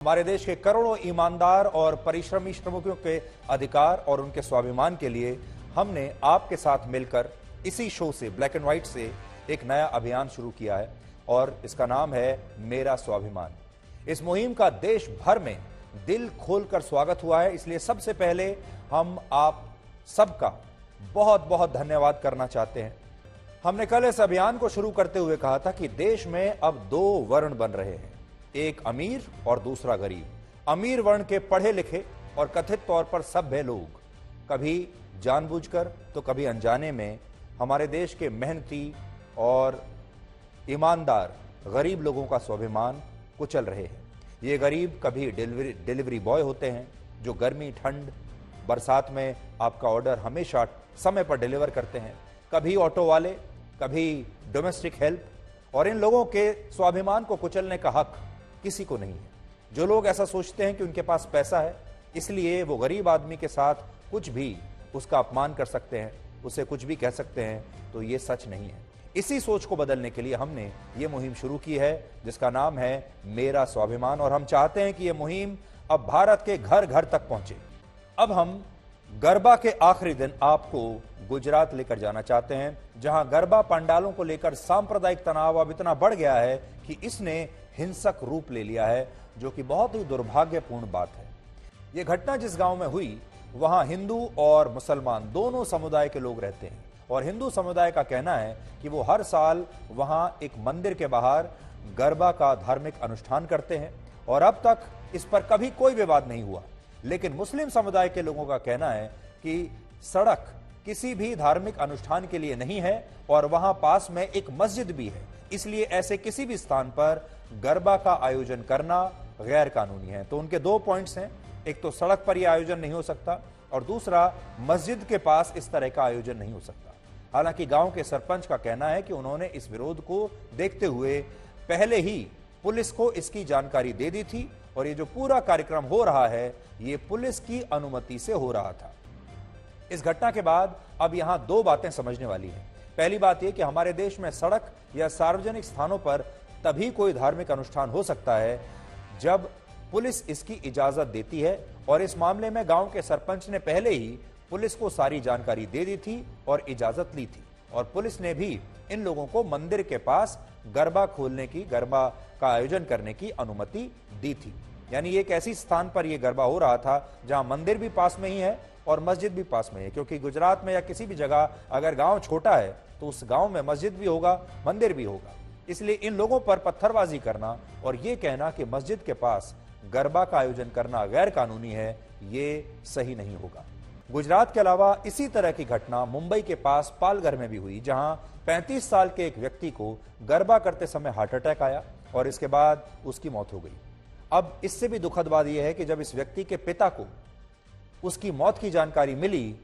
हमारे देश के करोड़ों ईमानदार और परिश्रमी श्रमिकों के अधिकार और उनके स्वाभिमान के लिए हमने आपके साथ मिलकर इसी शो से, ब्लैक एंड व्हाइट से, एक नया अभियान शुरू किया है और इसका नाम है मेरा स्वाभिमान। इस मुहिम का देश भर में दिल खोलकर स्वागत हुआ है, इसलिए सबसे पहले हम आप सबका बहुत बहुत धन्यवाद करना चाहते हैं। हमने कल इस अभियान को शुरू करते हुए कहा था कि देश में अब दो वर्ण बन रहे हैं, एक अमीर और दूसरा गरीब। अमीर वर्ण के पढ़े लिखे और कथित तौर पर सभ्य लोग कभी जानबूझकर तो कभी अनजाने में हमारे देश के मेहनती और ईमानदार गरीब लोगों का स्वाभिमान कुचल रहे हैं। ये गरीब कभी डिलीवरी बॉय होते हैं जो गर्मी, ठंड, बरसात में आपका ऑर्डर हमेशा समय पर डिलीवर करते हैं, कभी ऑटो वाले, कभी डोमेस्टिक हेल्प, और इन लोगों के स्वाभिमान को कुचलने का हक किसी को नहीं है। जो लोग ऐसा सोचते हैं कि उनके पास पैसा है इसलिए वो गरीब आदमी के साथ कुछ भी उसका अपमान कर सकते हैं, उसे कुछ भी कह सकते हैं, तो ये सच नहीं है। इसी सोच को बदलने के लिए हमने ये मुहिम शुरू की है जिसका नाम है मेरा स्वाभिमान, और हम चाहते हैं कि ये मुहिम अब भारत के घर घर तक पहुंचे। अब हम गरबा के आखिरी दिन आपको गुजरात लेकर जाना चाहते हैं, जहां गरबा पंडालों को लेकर सांप्रदायिक तनाव अब इतना बढ़ गया है कि इसने हिंसक रूप ले लिया है, जो कि बहुत ही दुर्भाग्यपूर्ण बात है। यह घटना जिस गांव में हुई वहां हिंदू और मुसलमान दोनों समुदाय के लोग रहते हैं, और हिंदू समुदाय का कहना है कि वो हर साल वहां एक मंदिर के बाहर गरबा का धार्मिक अनुष्ठान करते हैं और अब तक इस पर कभी कोई विवाद नहीं हुआ। लेकिन मुस्लिम समुदाय के लोगों का कहना है कि सड़क किसी भी धार्मिक अनुष्ठान के लिए नहीं है और वहां पास में एक मस्जिद भी है, इसलिए ऐसे किसी भी स्थान पर गरबा का आयोजन करना गैर कानूनी है। तो उनके दो पॉइंट्स हैं, एक तो सड़क पर यह आयोजन नहीं हो सकता और दूसरा मस्जिद के पास इस तरह का आयोजन नहीं हो सकता। हालांकि गांव के सरपंच का कहना है कि उन्होंने इस विरोध को देखते हुए पहले ही पुलिस को इसकी जानकारी दे दी थी और ये जो पूरा कार्यक्रम हो रहा है ये पुलिस की अनुमति से हो रहा था। इस घटना के बाद अब यहां दो बातें समझने वाली हैं। पहली बात यह कि हमारे देश में सड़क या सार्वजनिक स्थानों पर तभी कोई धार्मिक अनुष्ठान हो सकता है जब पुलिस इसकी इजाजत देती है, और इस मामले में गांव के सरपंच ने पहले ही पुलिस को सारी जानकारी दे दी थी और इजाजत ली थी, और पुलिस ने भी इन लोगों को मंदिर के पास गरबा खोलने की, गरबा का आयोजन करने की अनुमति दी थी। यानी एक ऐसी स्थान पर यह गरबा हो रहा था जहां मंदिर भी पास में ही है और मस्जिद भी पास में है, क्योंकि गुजरात में या किसी भी जगह अगर गांव छोटा है तो उस गांव में मस्जिद भी होगा, मंदिर भी होगा। इसलिए इन लोगों पर पत्थरबाजी करना और ये कहना कि मस्जिद के पास गरबा का आयोजन करना गैर कानूनी है, ये सही नहीं होगा। गुजरात के अलावा इसी तरह की घटना मुंबई के पास पालघर में भी हुई, जहां 35 साल के एक व्यक्ति को गरबा करते समय हार्ट अटैक आया और इसके बाद उसकी मौत हो गई। अब इससे भी दुखद बात यह है कि जब इस व्यक्ति के पिता को उसकी मौत की जानकारी मिली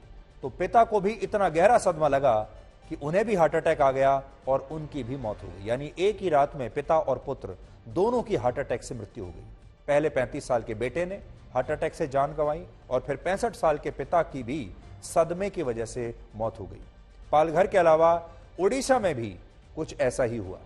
तो पिता को भी इतना गहरा सदमा लगा कि उन्हें भी हार्ट अटैक आ गया और उनकी भी मौत हो गई। यानी एक ही रात में पिता और पुत्र दोनों की हार्ट अटैक से मृत्यु हो गई। पहले 35 साल के बेटे ने हार्ट अटैक से जान गंवाई और फिर 65 साल के पिता की भी सदमे की वजह से मौत हो गई। पालघर के अलावा उड़ीसा में भी कुछ ऐसा ही हुआ।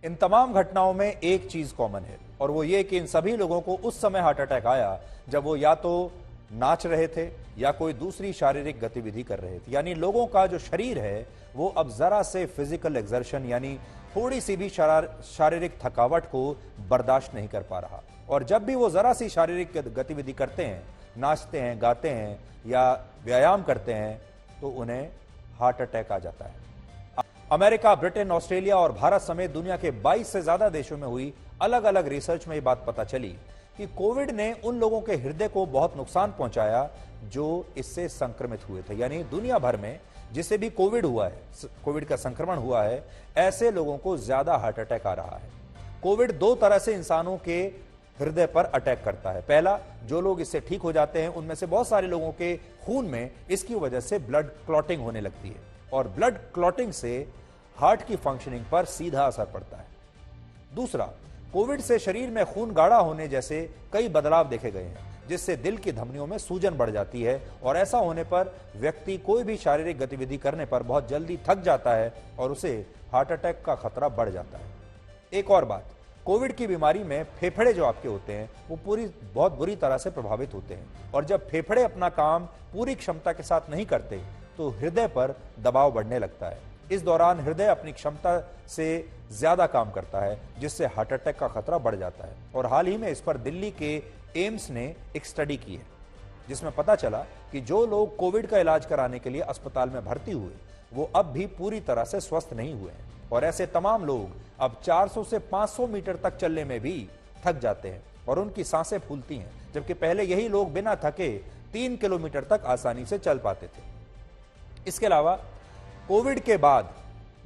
इन तमाम घटनाओं में एक चीज कॉमन है और वो ये कि इन सभी लोगों को उस समय हार्ट अटैक आया जब वो या तो नाच रहे थे या कोई दूसरी शारीरिक गतिविधि कर रहे थे। यानी लोगों का जो शरीर है वो अब जरा से फिजिकल एक्सर्शन यानी थोड़ी सी भी शारीरिक थकावट को बर्दाश्त नहीं कर पा रहा, और जब भी वो जरा सी शारीरिक गतिविधि करते हैं, नाचते हैं, गाते हैं या व्यायाम करते हैं, तो उन्हें हार्ट अटैक आ जाता है। अमेरिका, ब्रिटेन, ऑस्ट्रेलिया और भारत समेत दुनिया के 22 से ज्यादा देशों में हुई अलग अलग रिसर्च में यह बात पता चली कि कोविड ने उन लोगों के हृदय को बहुत नुकसान पहुंचाया जो इससे संक्रमित हुए थे। यानी दुनिया भर में जिसे भी कोविड हुआ है, कोविड का संक्रमण हुआ है, ऐसे लोगों को ज्यादा हार्ट अटैक आ रहा है। कोविड दो तरह से इंसानों के हृदय पर अटैक करता है। पहला, जो लोग इससे ठीक हो जाते हैं उनमें से बहुत सारे लोगों के खून में इसकी वजह से ब्लड क्लॉटिंग होने लगती है और ब्लड क्लॉटिंग से हार्ट की फंक्शनिंग पर सीधा असर पड़ता है। दूसरा, कोविड से शरीर में खून गाढ़ा होने जैसे कई बदलाव देखे गए हैं, जिससे दिल की धमनियों में सूजन बढ़ जाती है और ऐसा होने पर व्यक्ति कोई भी शारीरिक गतिविधि करने पर बहुत जल्दी थक जाता है और उसे हार्ट अटैक का खतरा बढ़ जाता है। एक और बात, कोविड की बीमारी में फेफड़े जो आपके होते हैं वो बहुत बुरी तरह से प्रभावित होते हैं और जब फेफड़े अपना काम पूरी क्षमता के साथ नहीं करते तो हृदय पर दबाव बढ़ने लगता है। इस दौरान हृदय अपनी क्षमता से ज्यादा काम करता है जिससे हार्ट अटैक का खतरा बढ़ जाता है। और हाल ही में इस पर दिल्ली के एम्स ने एक स्टडी की है जिसमें पता चला कि जो लोग कोविड का इलाज कराने के लिए अस्पताल में भर्ती हुए वो अब भी पूरी तरह से स्वस्थ नहीं हुए हैं और ऐसे तमाम लोग अब 400 से 500 मीटर तक चलने में भी थक जाते हैं और उनकी सांसें फूलती हैं, जबकि पहले यही लोग बिना थके 3 किलोमीटर तक आसानी से चल पाते थे। इसके अलावा कोविड के बाद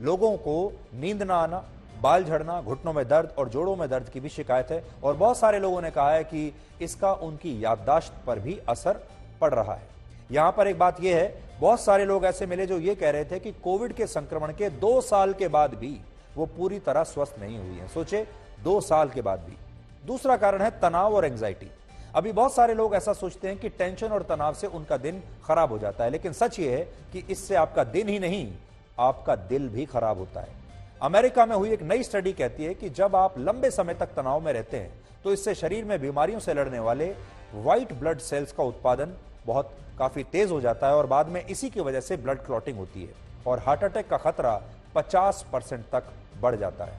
लोगों को नींद ना आना, बाल झड़ना, घुटनों में दर्द और जोड़ों में दर्द की भी शिकायत है और बहुत सारे लोगों ने कहा है कि इसका उनकी याददाश्त पर भी असर पड़ रहा है। यहां पर एक बात यह है, बहुत सारे लोग ऐसे मिले जो ये कह रहे थे कि कोविड के संक्रमण के 2 साल के बाद भी वो पूरी तरह स्वस्थ नहीं हुई है। सोचे 2 साल के बाद भी। दूसरा कारण है तनाव और एंजाइटी। अभी बहुत सारे लोग ऐसा सोचते हैं कि टेंशन और तनाव से उनका दिन खराब हो जाता है, लेकिन सच ये है कि इससे आपका दिन ही नहीं आपका दिल भी खराब होता है। अमेरिका में हुई एक नई स्टडी कहती है कि जब आप लंबे समय तक तनाव में रहते हैं तो इससे शरीर में बीमारियों से लड़ने वाले व्हाइट ब्लड सेल्स का उत्पादन काफी तेज हो जाता है और बाद में इसी की वजह से ब्लड क्लॉटिंग होती है और हार्ट अटैक का खतरा 50% तक बढ़ जाता है।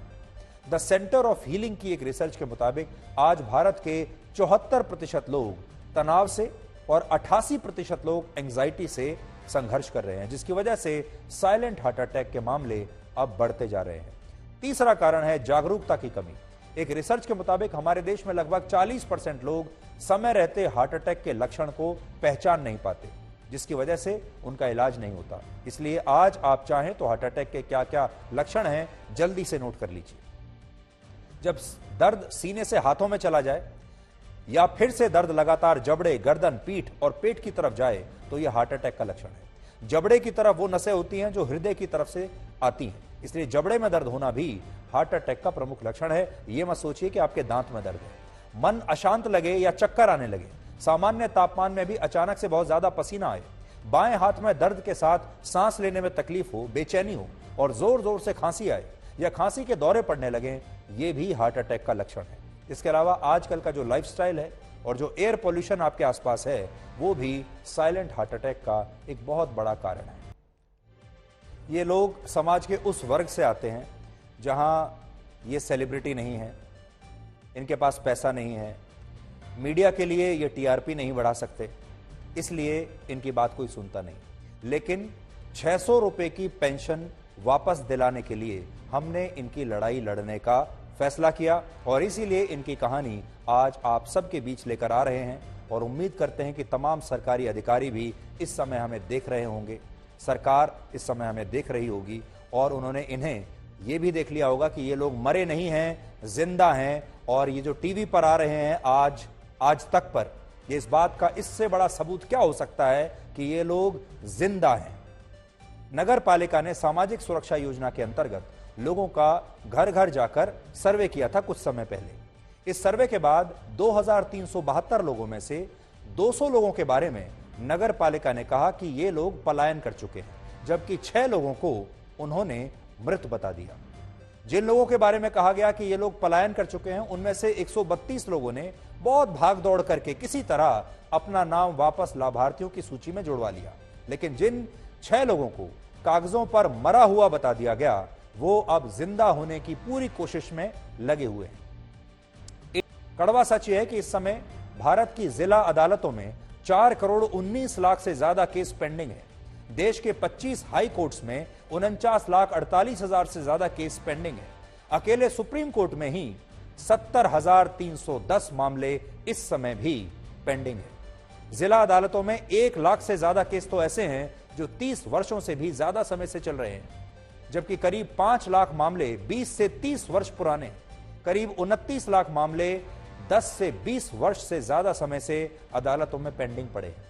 द सेंटर ऑफ हीलिंग की एक रिसर्च के मुताबिक आज भारत के 74% लोग तनाव से और 88% लोग एंजाइटी से संघर्ष कर रहे हैं, जिसकी वजह से साइलेंट हार्ट अटैक के मामले अब बढ़ते जा रहे हैं। तीसरा कारण है जागरूकता की कमी। एक रिसर्च के मुताबिक हमारे देश में लगभग 40% लोग समय रहते हार्ट अटैक के लक्षण को पहचान नहीं पाते, जिसकी वजह से उनका इलाज नहीं होता। इसलिए आज आप चाहें तो हार्ट अटैक के क्या क्या लक्षण हैं जल्दी से नोट कर लीजिए। जब दर्द सीने से हाथों में चला जाए या फिर से दर्द लगातार जबड़े, गर्दन, पीठ और पेट की तरफ जाए तो यह हार्ट अटैक का लक्षण है। जबड़े की तरफ वो नसें होती हैं जो हृदय की तरफ से आती हैं, इसलिए जबड़े में दर्द होना भी हार्ट अटैक का प्रमुख लक्षण है। यह मत सोचिए कि आपके दांत में दर्द है। मन अशांत लगे या चक्कर आने लगे, सामान्य तापमान में भी अचानक से बहुत ज्यादा पसीना आए, बाएं हाथ में दर्द के साथ सांस लेने में तकलीफ हो, बेचैनी हो और जोर जोर से खांसी आए या खांसी के दौरे पड़ने लगे, ये भी हार्ट अटैक का लक्षण है। इसके अलावा आजकल का जो लाइफस्टाइल है और जो एयर पोल्यूशन आपके आसपास है वो भी साइलेंट हार्ट अटैक का एक बहुत बड़ा कारण है। ये लोग समाज के उस वर्ग से आते हैं जहां ये सेलिब्रिटी नहीं है, इनके पास पैसा नहीं है, मीडिया के लिए ये टीआरपी नहीं बढ़ा सकते, इसलिए इनकी बात कोई सुनता नहीं। लेकिन 600 रुपए की पेंशन वापस दिलाने के लिए हमने इनकी लड़ाई लड़ने का फैसला किया और इसीलिए इनकी कहानी आज आप सबके बीच लेकर आ रहे हैं और उम्मीद करते हैं कि तमाम सरकारी अधिकारी भी इस समय हमें देख रहे होंगे, सरकार इस समय हमें देख रही होगी और उन्होंने इन्हें ये भी देख लिया होगा कि ये लोग मरे नहीं हैं, जिंदा हैं। और ये जो टीवी पर आ रहे हैं आज तक पर, ये इस बात का इससे बड़ा सबूत क्या हो सकता है कि ये लोग जिंदा हैं। नगर पालिका ने सामाजिक सुरक्षा योजना के अंतर्गत लोगों का घर घर जाकर सर्वे किया था कुछ समय पहले। इस सर्वे के बाद 2372 लोगों में से 200 लोगों के बारे में नगर पालिका ने कहा कि ये लोग पलायन कर चुके हैं, जबकि 6 लोगों को उन्होंने मृत बता दिया। जिन लोगों के बारे में कहा गया कि ये लोग पलायन कर चुके हैं, उनमें से 132 लोगों ने बहुत भाग दौड़ करके किसी तरह अपना नाम वापस लाभार्थियों की सूची में जुड़वा लिया। लेकिन जिन 6 लोगों को कागजों पर मरा हुआ बता दिया गया, वो अब जिंदा होने की पूरी कोशिश में लगे हुए हैं। कड़वा सच है कि इस समय भारत की जिला अदालतों में 4 करोड़ 19 लाख से ज्यादा केस पेंडिंग है। देश के 25 हाई कोर्ट्स में 49,48,000 से ज्यादा केस पेंडिंग है। अकेले सुप्रीम कोर्ट में ही 70,310 मामले इस समय भी पेंडिंग है। जिला अदालतों में 1 लाख से ज्यादा केस तो ऐसे हैं जो 30 वर्षों से भी ज्यादा समय से चल रहे हैं, जबकि करीब 5 लाख मामले 20 से 30 वर्ष पुराने, करीब 29 लाख मामले 10 से 20 वर्ष से ज्यादा समय से अदालतों में पेंडिंग पड़े हैं।